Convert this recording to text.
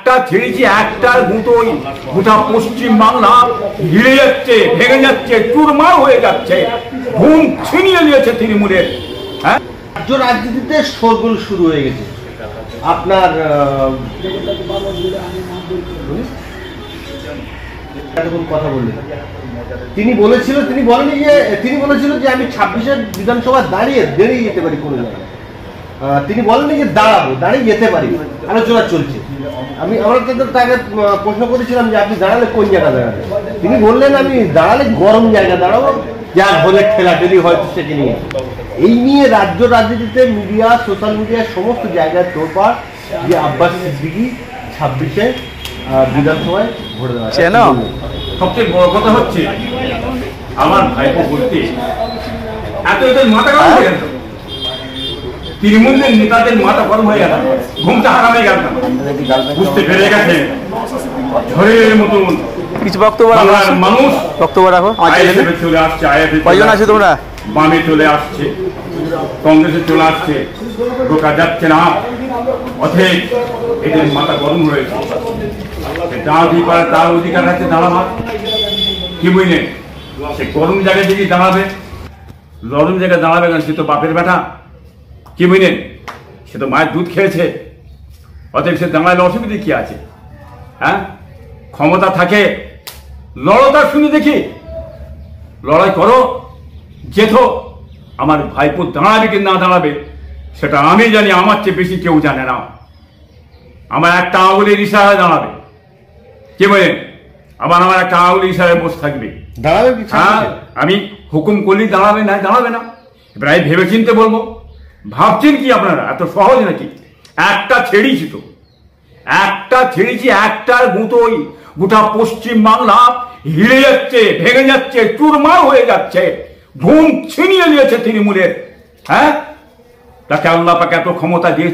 একটা ছেড়েছি, একটার গুঁতোই গোটা পশ্চিম বাংলা হিলে যাচ্ছে, ভেঙে যাচ্ছে, চুরমার হয়ে যাচ্ছে, ঘুম ছিনিয়ে নিয়েছে তৃণমূলের। হ্যাঁ, রাজ্য রাজনীতিতে শোরগোল শুরু হয়ে গেছে। আপনার কথা বললেন, তিনি বলেছিল যে আমি 26-এর বিধানসভা দাঁড়িয়ে যেতে পারি কোনো জায়গায়। তিনি বলেননি যে দাঁড়িয়ে যেতে পারি, আলোচনা চলছে। আমরা তাকে প্রশ্ন করেছিলাম যে আপনি দাঁড়ালে কোন জায়গা দাঁড়াবেন। তিনি বললেন আমি দাঁড়ালে গরম জায়গা দাঁড়াবো, যার হলে ঠেলাঠেলি হয়তো সেকে নিয়ে। এই নিয়ে রাজ্য রাজনীতিতে মিডিয়া, সোশ্যাল মিডিয়া সমস্ত জায়গায় তোলপাড় যে আব্বাস সিদ্দিকী 26-এ বিধানসভায় ভোট দেওয়া। সবচেয়ে বড় কথা হচ্ছে আমার ভাইপো বলতে এত এদের মাথা গরম হয়ে গেল, তৃণমূলের নেতাদের মাথা গরম হয়ে গেল, ঘুমটা হারাম হয়ে গেল, বুঝতে পেরে গেছে ঝড়ের মতন কিছু বক্তব্য মানুষ রাখো। চলে আসছে, কয়জন আছে তোমরা? বামে চলে আসছে, কংগ্রেসে চলে আসছে, ঢোকা যাচ্ছে না। অথব এদের মাথা গরম হয়েছে, তার অধিকার আছে দাঁড়াবার, কি বুঝলেন? সে গরম জায়গায় যদি দাঁড়াবে, নরম জায়গায় দাঁড়াবে কারণ সে তো বাপের বেটা, কি বুঝলেন? সে তো মায়ের দুধ খেয়েছে, অতএব সে দাঁড়ালে অসুবিধে কি আছে? হ্যাঁ, ক্ষমতা থাকে, লড়তা শুনি দেখি, লড়াই করো, যেথো। আমার ভাইপো দাঁড়াবে কি না দাঁড়াবে সেটা আমি জানি, আমার চেয়ে বেশি কেউ জানে না। আমার একটা আঙুলের ইশারায় দাঁড়াবে, কে বলেন? আমার একটা আঙুলের ইশারায় বসে থাকবে, দাঁড়াবে। হ্যাঁ, আমি হুকুম করলেই দাঁড়াবে, না দাঁড়াবে না। এবার আমি ভেবে চিনতে বলবো। ভাবছেন কি আপনারা এত সহজ নাকি? একটা ছেড়েছি তো, একটার গুঁতোই গোটা পশ্চিম বাংলা হিলে যাচ্ছে, ভেঙে যাচ্ছে, চুরমার হয়ে যাচ্ছে, ঘুম ছিনিয়ে নিয়েছে তৃণমূলের। হ্যাঁ, তাকে আল্লাহ পাক এত ক্ষমতা দিয়েছে।